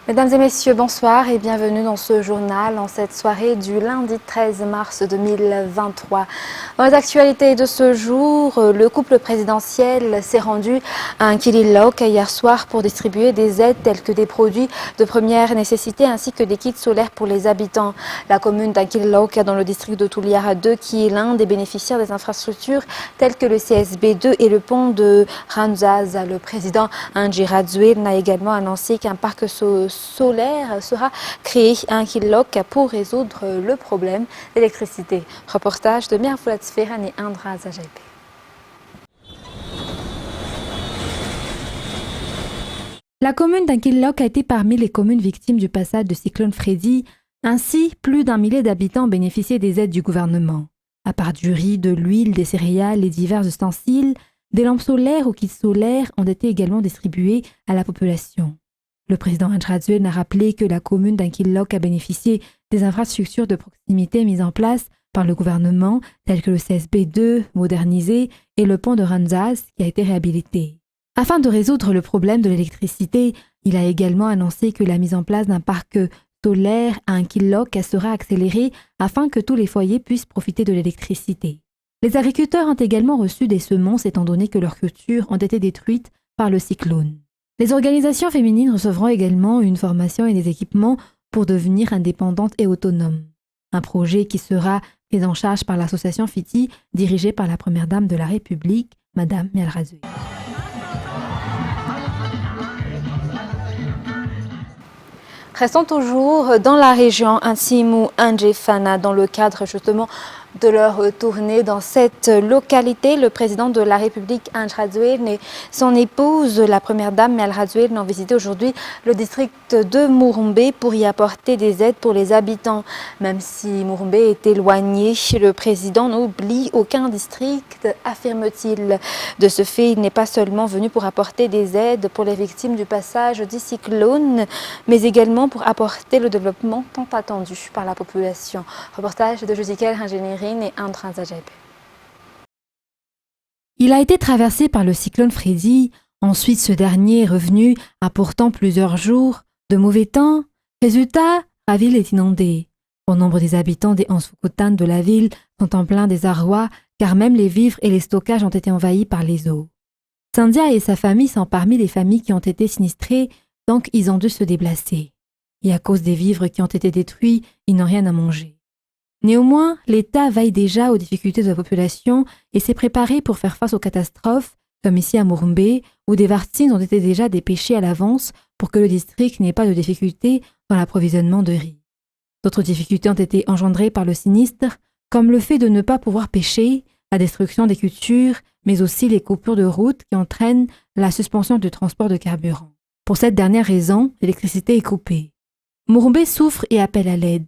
Mesdames et messieurs, bonsoir et bienvenue dans ce journal en cette soirée du lundi 13 mars 2023. Dans les actualités de ce jour, le couple présidentiel s'est rendu à Nkililok hier soir pour distribuer des aides telles que des produits de première nécessité ainsi que des kits solaires pour les habitants. La commune d'Nkililok dans le district de Tuliara 2 qui est l'un des bénéficiaires des infrastructures telles que le CSB 2 et le pont de Ranzaz. Le président Anji Radzuil a également annoncé qu'un parc solaire sera créé à Nkililok pour résoudre le problème d'électricité. Reportage de Mirfoulat Sferan et Indra Zajaïpe. La commune d'Nkililok a été parmi les communes victimes du passage de cyclone Freddy. Ainsi, plus d'un millier d'habitants ont bénéficié des aides du gouvernement. À part du riz, de l'huile, des céréales et divers ustensiles, des lampes solaires ou kits solaires ont été également distribués à la population. Le président Radzuil a rappelé que la commune d'Nkililok a bénéficié des infrastructures de proximité mises en place par le gouvernement, telles que le CSB 2 modernisé et le pont de Ranzaz qui a été réhabilité. Afin de résoudre le problème de l'électricité, il a également annoncé que la mise en place d'un parc solaire à Nkililok sera accélérée afin que tous les foyers puissent profiter de l'électricité. Les agriculteurs ont également reçu des semences étant donné que leurs cultures ont été détruites par le cyclone. Les organisations féminines recevront également une formation et des équipements pour devenir indépendantes et autonomes. Un projet qui sera pris en charge par l'association FITI, dirigée par la première dame de la République, Madame Mial Radzuil. Restons toujours dans la région Insimu Anjefana dans le cadre justement de leur tournée dans cette localité. Le président de la République, Ange Radzuil, et son épouse, la première dame, Mial Radzuil, ont visité aujourd'hui le district de Murumbe pour y apporter des aides pour les habitants. Même si Murumbe est éloigné, le président n'oublie aucun district, affirme-t-il. De ce fait, il n'est pas seulement venu pour apporter des aides pour les victimes du passage du cyclone, mais également pour apporter le développement tant attendu par la population. Reportage de Josikel Ingénierie et Indra Zajaïpe. Il a été traversé par le cyclone Freddy. Ensuite, ce dernier est revenu apportant plusieurs jours de mauvais temps. Résultat, la ville est inondée. Bon nombre des habitants des Ansfukutan de la ville sont en plein désarroi car même les vivres et les stockages ont été envahis par les eaux. Sandia et sa famille sont parmi les familles qui ont été sinistrées, donc ils ont dû se déplacer. Et à cause des vivres qui ont été détruits, ils n'ont rien à manger. Néanmoins, l'État veille déjà aux difficultés de la population et s'est préparé pour faire face aux catastrophes, comme ici à Murumbe, où des vaccins ont été déjà dépêchés à l'avance pour que le district n'ait pas de difficultés dans l'approvisionnement de riz. D'autres difficultés ont été engendrées par le sinistre, comme le fait de ne pas pouvoir pêcher, la destruction des cultures, mais aussi les coupures de route qui entraînent la suspension du transport de carburant. Pour cette dernière raison, l'électricité est coupée. Murumbe souffre et appelle à l'aide.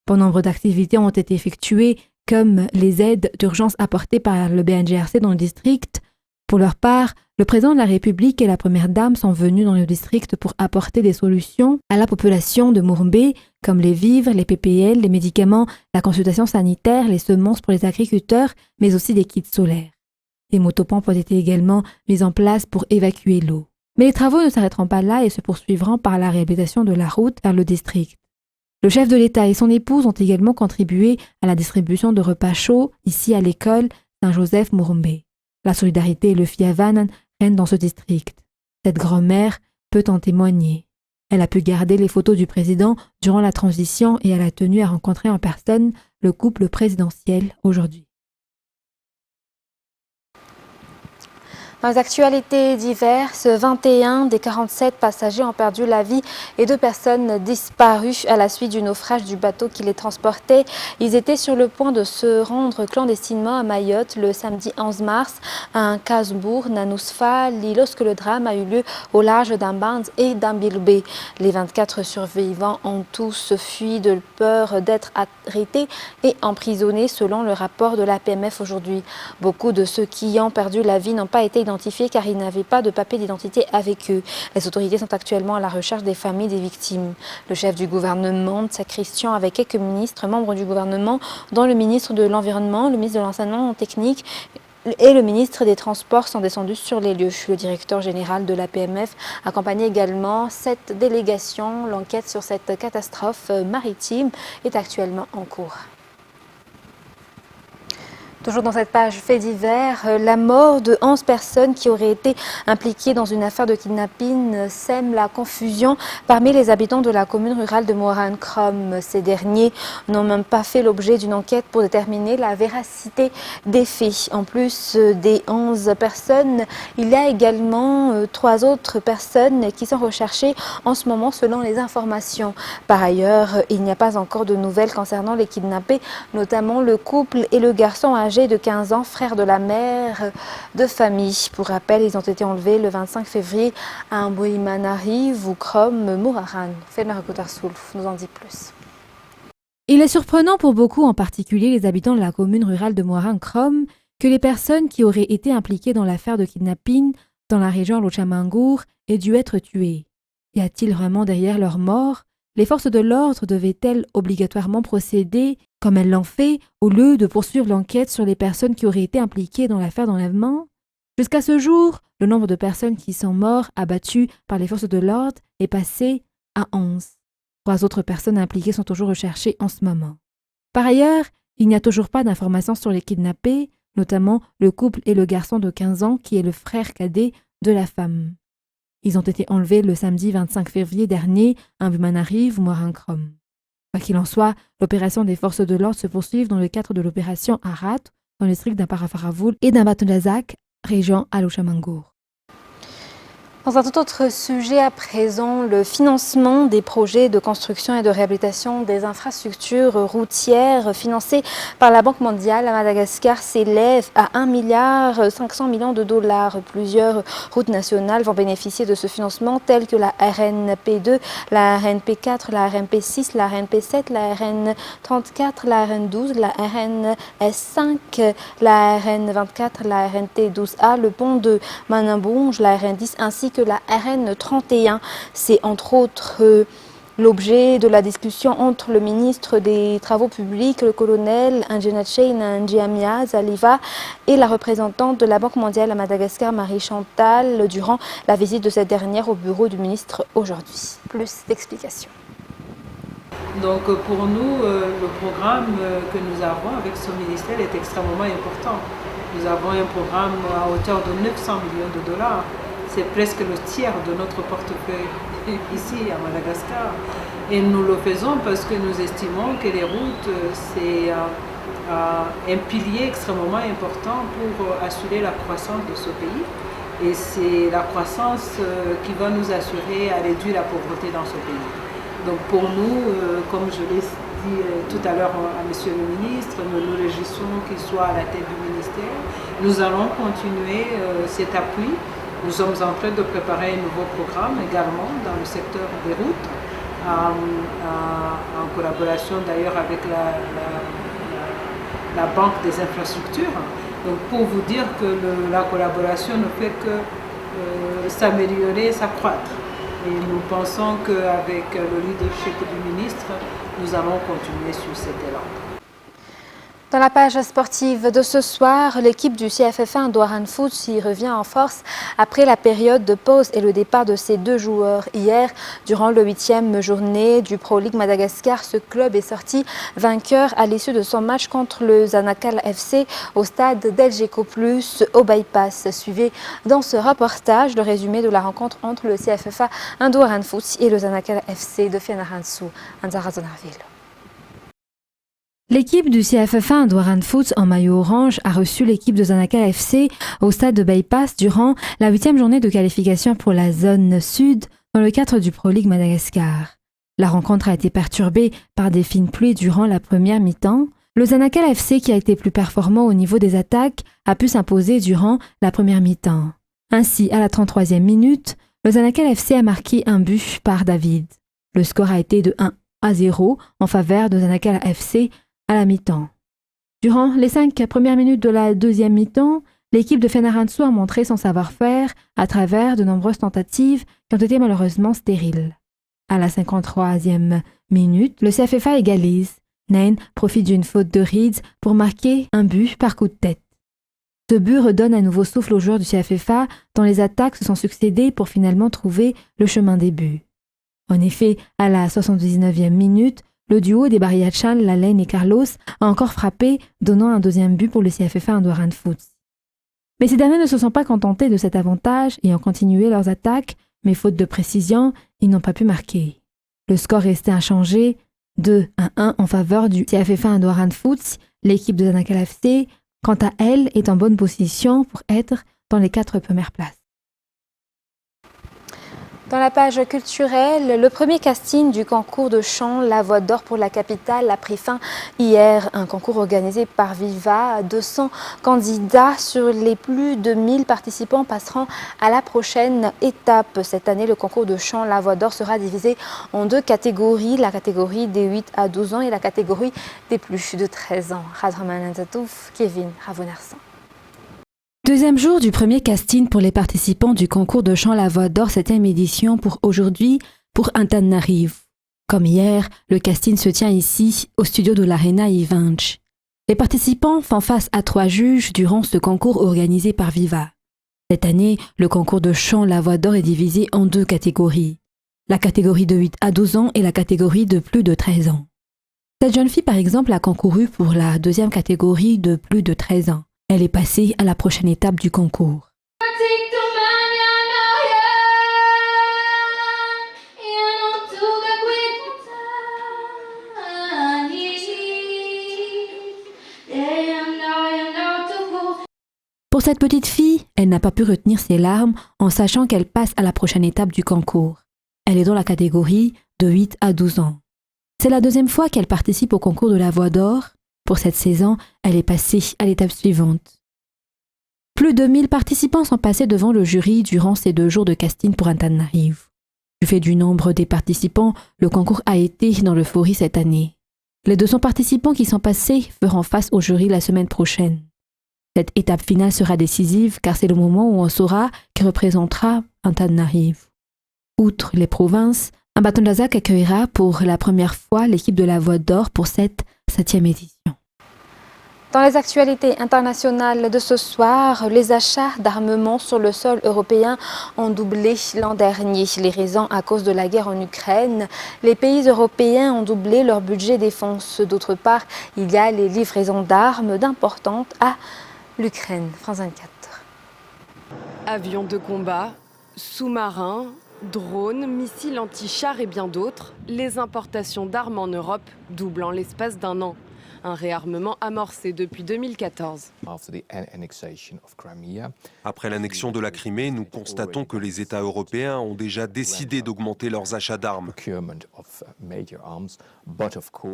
Bon nombre d'activités ont été effectuées, comme les aides d'urgence apportées par le BNGRC dans le district. Pour leur part, le président de la République et la première dame sont venus dans le district pour apporter des solutions à la population de Murumbe, comme les vivres, les PPL, les médicaments, la consultation sanitaire, les semences pour les agriculteurs, mais aussi des kits solaires. Des motopompes ont été également mises en place pour évacuer l'eau. Mais les travaux ne s'arrêteront pas là et se poursuivront par la réhabilitation de la route vers le district. Le chef de l'État et son épouse ont également contribué à la distribution de repas chauds ici à l'école Saint-Joseph Murumbe. La solidarité et le fiavan règnent dans ce district. Cette grand-mère peut en témoigner. Elle a pu garder les photos du président durant la transition et elle a tenu à rencontrer en personne le couple présidentiel aujourd'hui. Dans les actualités diverses, 21 des 47 passagers ont perdu la vie et 2 personnes disparues à la suite du naufrage du bateau qui les transportait. Ils étaient sur le point de se rendre clandestinement à Mayotte le samedi 11 mars à Kasbourg, Nanousfa, lorsque le drame a eu lieu au large d'Amband et d'Ambilbe. Les 24 survivants ont tous fui de peur d'être arrêtés et emprisonnés selon le rapport de la PMF aujourd'hui. Beaucoup de ceux qui ont perdu la vie n'ont pas été identifiés car ils n'avaient pas de papier d'identité avec eux. Les autorités sont actuellement à la recherche des familles des victimes. Le chef du gouvernement, Tsa Christian, avec quelques ministres membres du gouvernement, dont le ministre de l'Environnement, le ministre de l'Enseignement technique, et le ministre des Transports sont descendus sur les lieux. Le directeur général de la PMF accompagnait également cette délégation. L'enquête sur cette catastrophe maritime est actuellement en cours. Toujours dans cette page fait divers, la mort de 11 personnes qui auraient été impliquées dans une affaire de kidnapping sème la confusion parmi les habitants de la commune rurale de Moran-Krom. Ces derniers n'ont même pas fait l'objet d'une enquête pour déterminer la véracité des faits. En plus des 11 personnes, il y a également 3 autres personnes qui sont recherchées en ce moment selon les informations. Par ailleurs, il n'y a pas encore de nouvelles concernant les kidnappés, notamment le couple et le garçon âgé de 15 ans, frère de la mère de famille. Pour rappel, ils ont été enlevés le 25 février à Mbuimanari, Vukrom, Mouraran. Fenna Rakotarsoulf nous en dit plus. Il est surprenant pour beaucoup, en particulier les habitants de la commune rurale de Moran-Krom, que les personnes qui auraient été impliquées dans l'affaire de kidnapping dans la région Lochamangour aient dû être tuées. Y a-t-il vraiment derrière leur mort? Les forces de l'ordre devaient-elles obligatoirement procéder comme elles l'ont fait, au lieu de poursuivre l'enquête sur les personnes qui auraient été impliquées dans l'affaire d'enlèvement? Jusqu'à ce jour, le nombre de personnes qui sont mortes abattues par les forces de l'ordre est passé à 11. 3 autres personnes impliquées sont toujours recherchées en ce moment. Par ailleurs, il n'y a toujours pas d'informations sur les kidnappés, notamment le couple et le garçon de 15 ans qui est le frère cadet de la femme. Ils ont été enlevés le samedi 25 février dernier à Mbuimanari, Moran-Krom. Quoi qu'il en soit, l'opération des forces de l'ordre se poursuit dans le cadre de l'opération Arat, dans le district d'Amparafaravoul et d'Ambatondazak, région Alochamangour. Dans un tout autre sujet à présent, le financement des projets de construction et de réhabilitation des infrastructures routières financés par la Banque mondiale à Madagascar s'élève à 1,5 milliard de dollars. Plusieurs routes nationales vont bénéficier de ce financement, telles que la RNP2, la RNP4, la RNP6, la RNP7, la RN34, la RN12, la RNS5, la RN24, la RNT12A, le pont de Manambonge, la RN10 ainsi que la RN31. C'est entre autres l'objet de la discussion entre le ministre des Travaux publics, le colonel Njenache Njiamia Zaliva, et la représentante de la Banque mondiale à Madagascar, Marie-Chantal, durant la visite de cette dernière au bureau du ministre aujourd'hui. Plus d'explications. Donc pour nous, le programme que nous avons avec ce ministère est extrêmement important. Nous avons un programme à hauteur de 900 millions de dollars. C'est presque le tiers de notre portefeuille ici à Madagascar. Et nous le faisons parce que nous estimons que les routes, c'est un pilier extrêmement important pour assurer la croissance de ce pays. Et c'est la croissance qui va nous assurer à réduire la pauvreté dans ce pays. Donc pour nous, comme je l'ai dit tout à l'heure à Monsieur le ministre, nous nous réjouissons qu'il soit à la tête du ministère. Nous allons continuer cet appui. Nous sommes en train de préparer un nouveau programme également dans le secteur des routes, en collaboration d'ailleurs avec la Banque des infrastructures. Donc pour vous dire que la collaboration ne fait que s'améliorer, s'accroître. Et nous pensons qu'avec le leadership du ministre, nous allons continuer sur cet élan. Dans la page sportive de ce soir, l'équipe du CFF1 Ndwaran Foot y revient en force après la période de pause et le départ de ses 2 joueurs. Hier, durant le 8e journée du Pro League Madagascar, ce club est sorti vainqueur à l'issue de son match contre le Zanakal FC au stade d'Elgeco Plus au Bypass. Suivez dans ce reportage le résumé de la rencontre entre le CFFA Ndwaran Foot et le Zanakal FC de Fianarantsoa, Anzarazonarville. L'équipe du CFF1 Ndwaran Foot en maillot orange a reçu l'équipe de Zanakal FC au stade de Bypass durant la 8e journée de qualification pour la zone sud dans le cadre du Pro League Madagascar. La rencontre a été perturbée par des fines pluies durant la première mi-temps. Le Zanakal FC, qui a été plus performant au niveau des attaques, a pu s'imposer durant la première mi-temps. Ainsi, à la 33e minute, le Zanakal FC a marqué un but par David. Le score a été de 1-0 en faveur de Zanakal FC à la mi-temps. Durant les 5 premières minutes de la deuxième mi-temps, l'équipe de Fianarantsoa a montré son savoir-faire à travers de nombreuses tentatives qui ont été malheureusement stériles. À la 53e minute, le CFFA égalise. Nain profite d'une faute de Reeds pour marquer un but par coup de tête. Ce but redonne un nouveau souffle aux joueurs du CFFA dont les attaques se sont succédées pour finalement trouver le chemin des buts. En effet, à la 79e minute, le duo des Barriachan, Lalaine et Carlos a encore frappé, donnant un deuxième but pour le CFFA Andorran Foots. Mais ces derniers ne se sont pas contentés de cet avantage et ont continué leurs attaques, mais faute de précision, ils n'ont pas pu marquer. Le score restait inchangé, 2-1 en faveur du CFFA Andorran Foots. L'équipe de Danakil FC, quant à elle, est en bonne position pour être dans les 4 premières places. Dans la page culturelle, le premier casting du concours de chant La Voix d'Or pour la capitale a pris fin hier. Un concours organisé par Viva. 200 candidats sur les plus de 1000 participants passeront à la prochaine étape. Cette année, le concours de chant La Voix d'Or sera divisé en 2 catégories. La catégorie des 8 à 12 ans et la catégorie des plus de 13 ans. Radraman Zatouf, Kevin Ravonersan. Deuxième jour du premier casting pour les participants du concours de chant La Voix d'Or 7e édition pour aujourd'hui pour Antananarivo. Comme hier, le casting se tient ici au studio de l'Arena Ivanch. Les participants font face à 3 juges durant ce concours organisé par Viva. Cette année, le concours de chant La Voix d'Or est divisé en 2 catégories. La catégorie de 8 à 12 ans et la catégorie de plus de 13 ans. Cette jeune fille par exemple a concouru pour la 2e catégorie de plus de 13 ans. Elle est passée à la prochaine étape du concours. Pour cette petite fille, elle n'a pas pu retenir ses larmes en sachant qu'elle passe à la prochaine étape du concours. Elle est dans la catégorie de 8 à 12 ans. C'est la 2e fois qu'elle participe au concours de La Voix d'Or. Pour cette saison, elle est passée à l'étape suivante. Plus de 1000 participants sont passés devant le jury durant ces 2 jours de casting pour Antananarivo. Du fait du nombre des participants, le concours a été dans l'euphorie cette année. Les 200 participants qui sont passés feront face au jury la semaine prochaine. Cette étape finale sera décisive car c'est le moment où on saura qui représentera Antananarivo. Outre les provinces, Ambatondazak accueillera pour la première fois l'équipe de La Voix d'Or pour cette 7e édition. Dans les actualités internationales de ce soir, les achats d'armements sur le sol européen ont doublé l'an dernier. Les raisons à cause de la guerre en Ukraine. Les pays européens ont doublé leur budget défense. D'autre part, il y a les livraisons d'armes d'importantes à l'Ukraine. France 24. Avions de combat, sous-marins, drones, missiles anti-chars et bien d'autres, les importations d'armes en Europe doublent en l'espace d'1 an. Un réarmement amorcé depuis 2014. Après l'annexion de la Crimée, nous constatons que les États européens ont déjà décidé d'augmenter leurs achats d'armes.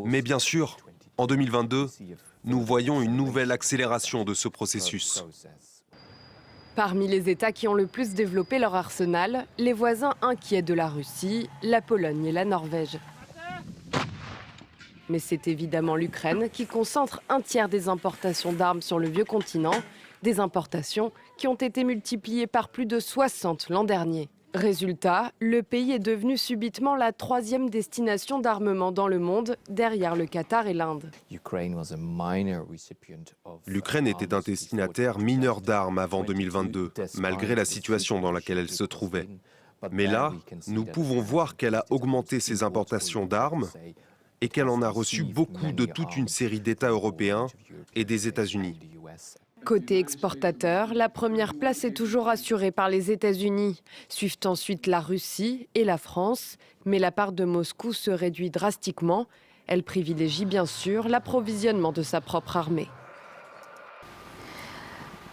Mais bien sûr, en 2022, nous voyons une nouvelle accélération de ce processus. Parmi les États qui ont le plus développé leur arsenal, les voisins inquiets de la Russie, la Pologne et la Norvège. Mais c'est évidemment l'Ukraine qui concentre 1/3 des importations d'armes sur le vieux continent, des importations qui ont été multipliées par plus de 60 l'an dernier. Résultat, le pays est devenu subitement la 3e destination d'armement dans le monde, derrière le Qatar et l'Inde. L'Ukraine était un destinataire mineur d'armes avant 2022, malgré la situation dans laquelle elle se trouvait. Mais là, nous pouvons voir qu'elle a augmenté ses importations d'armes et qu'elle en a reçu beaucoup de toute une série d'États européens et des États-Unis. Côté exportateur, la première place est toujours assurée par les États-Unis. Suivent ensuite la Russie et la France, mais la part de Moscou se réduit drastiquement. Elle privilégie bien sûr l'approvisionnement de sa propre armée.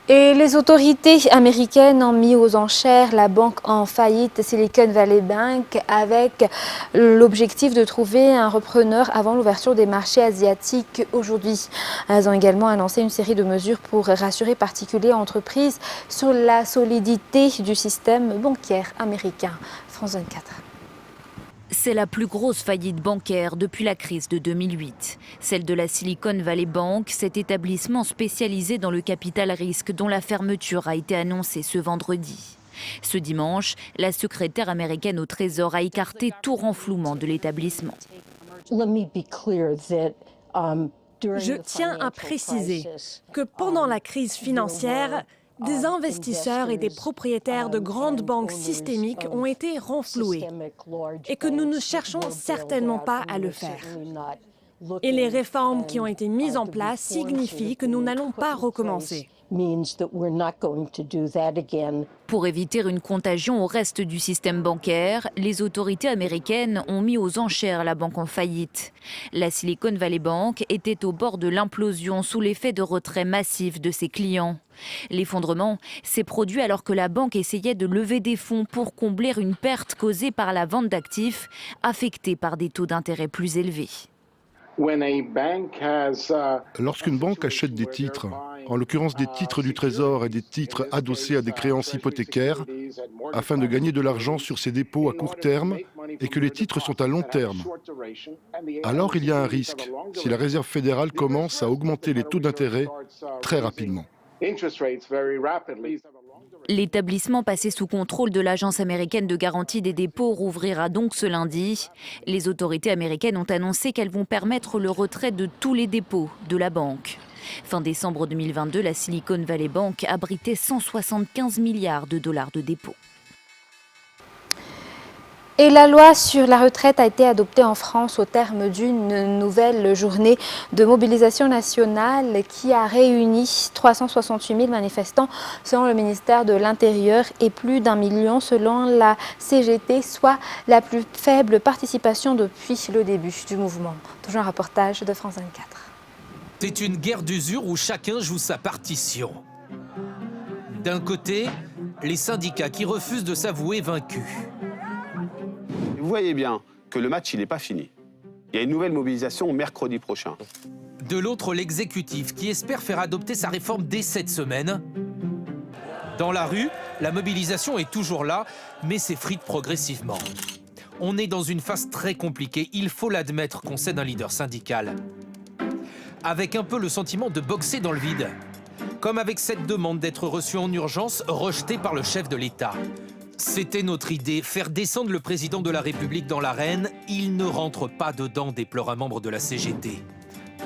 Et les autorités américaines ont mis aux enchères la banque en faillite Silicon Valley Bank avec l'objectif de trouver un repreneur avant l'ouverture des marchés asiatiques aujourd'hui. Elles ont également annoncé une série de mesures pour rassurer particuliers et entreprises sur la solidité du système bancaire américain. France 24. C'est la plus grosse faillite bancaire depuis la crise de 2008. Celle de la Silicon Valley Bank, cet établissement spécialisé dans le capital risque dont la fermeture a été annoncée ce vendredi. Ce dimanche, la secrétaire américaine au Trésor a écarté tout renflouement de l'établissement. Je tiens à préciser que pendant la crise financière, des investisseurs et des propriétaires de grandes banques systémiques ont été renfloués et que nous ne cherchons certainement pas à le faire. Et les réformes qui ont été mises en place signifient que nous n'allons pas recommencer. Pour éviter une contagion au reste du système bancaire, les autorités américaines ont mis aux enchères la banque en faillite. La Silicon Valley Bank était au bord de l'implosion sous l'effet de retrait massif de ses clients. L'effondrement s'est produit alors que la banque essayait de lever des fonds pour combler une perte causée par la vente d'actifs affectés par des taux d'intérêt plus élevés. Lorsqu'une banque achète des titres, en l'occurrence des titres du Trésor et des titres adossés à des créances hypothécaires, afin de gagner de l'argent sur ses dépôts à court terme et que les titres sont à long terme, alors il y a un risque si la Réserve fédérale commence à augmenter les taux d'intérêt très rapidement. L'établissement passé sous contrôle de l'Agence américaine de garantie des dépôts rouvrira donc ce lundi. Les autorités américaines ont annoncé qu'elles vont permettre le retrait de tous les dépôts de la banque. Fin décembre 2022, la Silicon Valley Bank abritait 175 milliards de dollars de dépôts. Et la loi sur la retraite a été adoptée en France au terme d'une nouvelle journée de mobilisation nationale qui a réuni 368 000 manifestants selon le ministère de l'Intérieur et plus d'1 million selon la CGT, soit la plus faible participation depuis le début du mouvement. Toujours un reportage de France 24. C'est une guerre d'usure où chacun joue sa partition. D'un côté, les syndicats qui refusent de s'avouer vaincus. Vous voyez bien que le match, il n'est pas fini. Il y a une nouvelle mobilisation mercredi prochain. De l'autre, l'exécutif qui espère faire adopter sa réforme dès cette semaine. Dans la rue, la mobilisation est toujours là, mais s'effrite progressivement. On est dans une phase très compliquée, il faut l'admettre, concède un leader syndical. Avec un peu le sentiment de boxer dans le vide. Comme avec cette demande d'être reçu en urgence, rejetée par le chef de l'État. C'était notre idée, faire descendre le président de la République dans l'arène. Il ne rentre pas dedans, déplore un membre de la CGT.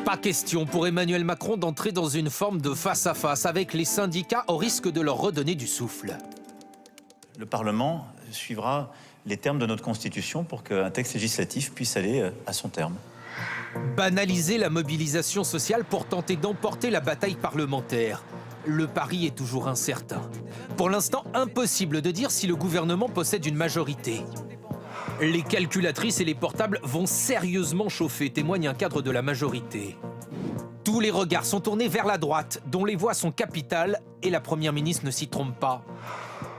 Pas question pour Emmanuel Macron d'entrer dans une forme de face-à-face avec les syndicats au risque de leur redonner du souffle. Le Parlement suivra les termes de notre Constitution pour qu'un texte législatif puisse aller à son terme. Banaliser la mobilisation sociale pour tenter d'emporter la bataille parlementaire. Le pari est toujours incertain. Pour l'instant, impossible de dire si le gouvernement possède une majorité. Les calculatrices et les portables vont sérieusement chauffer, témoigne un cadre de la majorité. Tous les regards sont tournés vers la droite, dont les voix sont capitales, et la première ministre ne s'y trompe pas.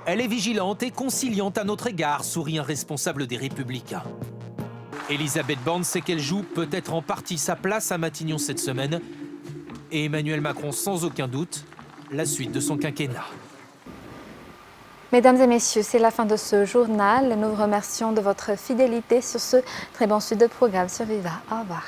Elle est vigilante et conciliante à notre égard, sourit un responsable des Républicains. Elisabeth Borne sait qu'elle joue peut-être en partie sa place à Matignon cette semaine, et Emmanuel Macron, sans aucun doute, la suite de son quinquennat. Mesdames et messieurs, c'est la fin de ce journal. Nous vous remercions de votre fidélité sur ce très bon suite de programme sur Viva. Au revoir.